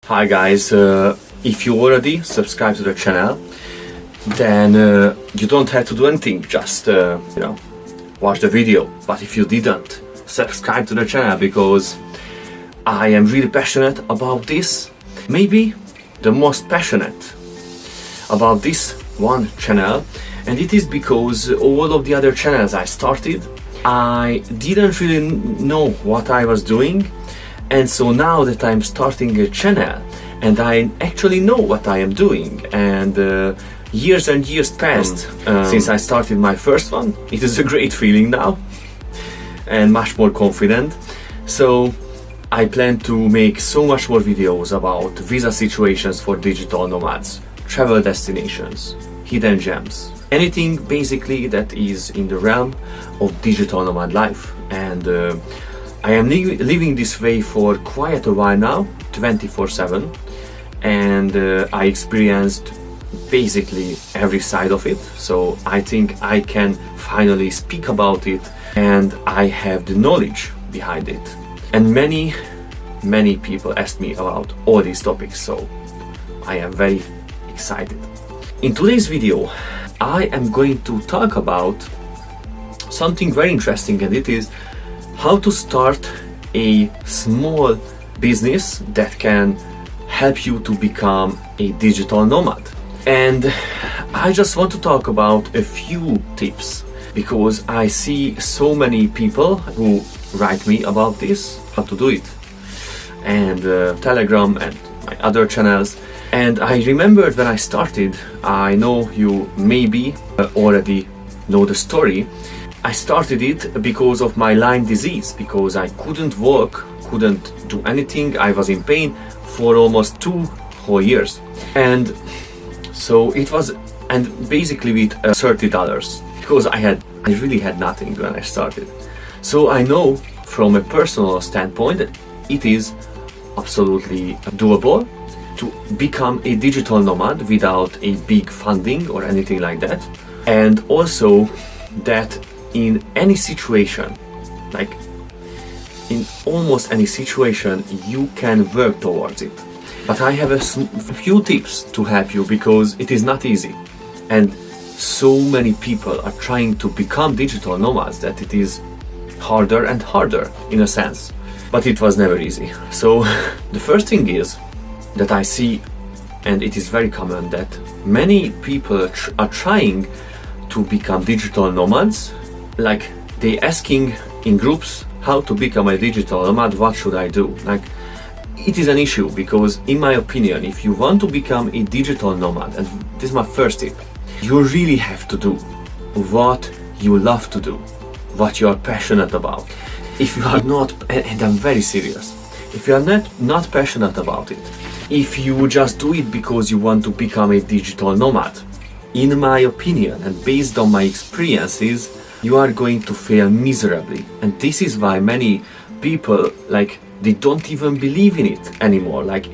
Hi guys, if you already subscribed to the channel, then you don't have to do anything, just watch the video. But if you didn't, subscribe to the channel because I am really passionate about this. Maybe the most passionate about this one channel, and it is because all of the other channels I started, I didn't really know what I was doing. And so now that I'm starting a channel and I actually know what I am doing, and years and years passed since I started my first one, it is a great feeling now and much more confident. So I plan to make so much more videos about visa situations for digital nomads, travel destinations, hidden gems, anything basically that is in the realm of digital nomad life. And I am living this way for quite a while now, 24/7, and I experienced basically every side of it. So I think I can finally speak about it, and I have the knowledge behind it. And many people asked me about all these topics, so I am very excited. In today's video, I am going to talk about something very interesting, and it is how to start a small business that can help you to become a digital nomad. And I just want to talk about a few tips because I see so many people who write me about this, how to do it, and Telegram and my other channels. And I remembered when I started, I know you maybe already know the story, I started it because of my Lyme disease, because I couldn't walk, couldn't do anything. I was in pain for almost 2 whole years. And so it was, and basically with $30, because I really had nothing when I started. So I know from a personal standpoint that it is absolutely doable to become a digital nomad without a big funding or anything like that. And also that in any situation, like in almost any situation, you can work towards it. But I have a few tips to help you because it is not easy. And so many people are trying to become digital nomads that it is harder and harder in a sense. But it was never easy. So the first thing is that I see, and it is very common, that many people are trying to become digital nomads. Like they asking in groups how to become a digital nomad, what should I do? Like it is an issue because in my opinion, if you want to become a digital nomad, and this is my first tip, you really have to do what you love to do, what you are passionate about. If you are not, and I'm very serious, if you are not passionate about it, if you just do it because you want to become a digital nomad, in my opinion and based on my experiences, you are going to fail miserably. And this is why many people, like, they don't even believe in it anymore, like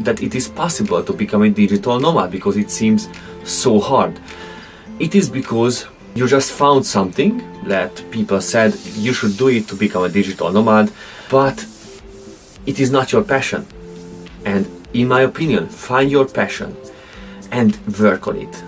that it is possible to become a digital nomad because it seems so hard. It is because you just found something that people said you should do it to become a digital nomad, but it is not your passion. And in my opinion, find your passion and work on it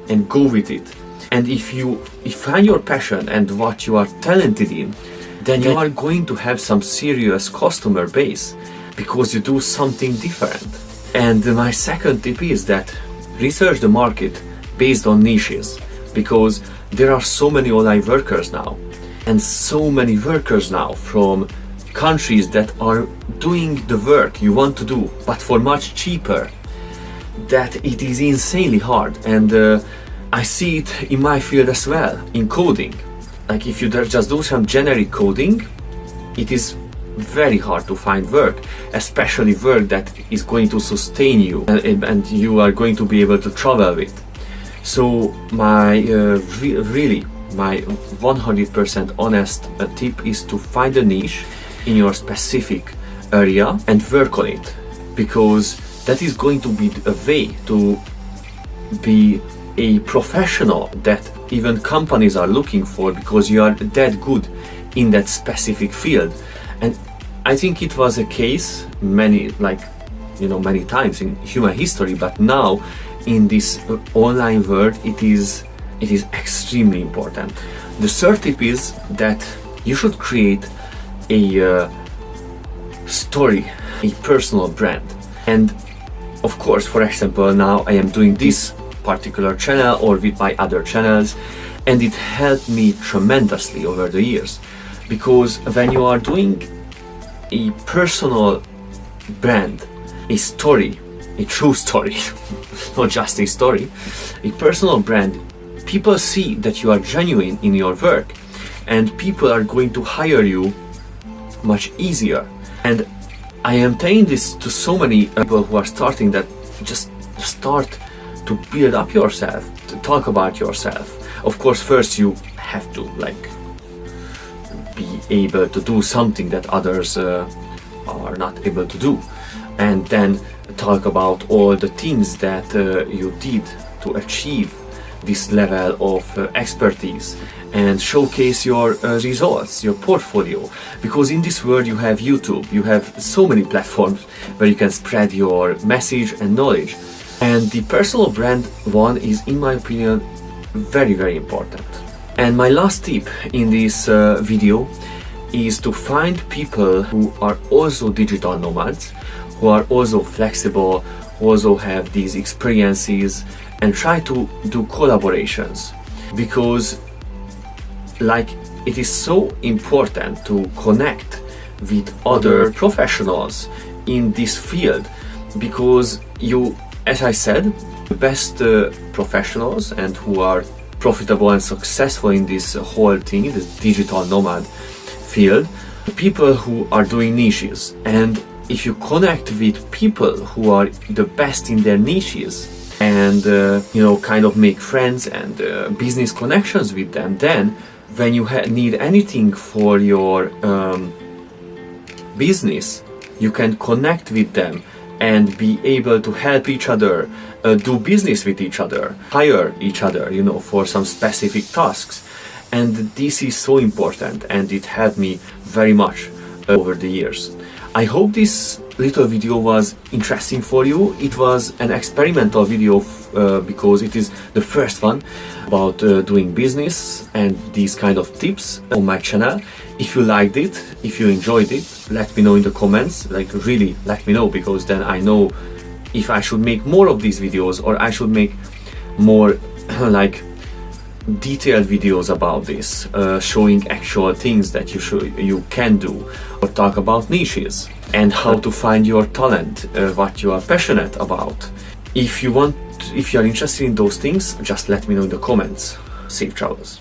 and go with it. And if you find your passion and what you are talented in, then you are going to have some serious customer base because you do something different. And my second tip is that research the market based on niches, because there are so many online workers now and so many workers now from countries that are doing the work you want to do but for much cheaper, that it is insanely hard. And I see it in my field as well, in coding. Like if you just do some generic coding, it is very hard to find work, especially work that is going to sustain you and you are going to be able to travel with. So my really my 100% honest tip is to find a niche in your specific area and work on it, because that is going to be a way to be a professional that even companies are looking for, because you are that good in that specific field. And I think it was a case many, like many times in human history, but now in this online world it is extremely important. The third tip is that you should create a story, a personal brand. And of course, for example, now I am doing this particular channel or with my other channels, and it helped me tremendously over the years, because when you are doing a personal brand, a story, a true story, not just a story, a personal brand, people see that you are genuine in your work, and people are going to hire you much easier. And I am telling this to so many people who are starting, that just start to build up yourself, to talk about yourself. Of course, first you have to be able to do something that others are not able to do, and then talk about all the things that you did to achieve this level of expertise, and showcase your results, your portfolio, because in this world you have YouTube, you have so many platforms where you can spread your message and knowledge. And the personal brand one is, in my opinion, very, very important. And my last tip in this video is to find people who are also digital nomads, who are also flexible, who also have these experiences, and try to do collaborations, because it is so important to connect with other professionals in this field, because you, as I said, the best professionals and who are profitable and successful in this whole thing, this digital nomad field, people who are doing niches. And if you connect with people who are the best in their niches, and kind of make friends and business connections with them, then when you need anything for your business, you can connect with them and be able to help each other, do business with each other, hire each other, for some specific tasks. And this is so important, and it helped me very much over the years. I hope this little video was interesting for you. It was an experimental video because it is the first one about doing business and these kind of tips on my channel. If you liked it, if you enjoyed it, let me know in the comments. Really let me know, because then I know if I should make more of these videos, or I should make more detailed videos about this, showing actual things that you can do, or talk about niches and how to find your talent, what you are passionate about. If you are interested in those things, just let me know in the comments. Safe travels.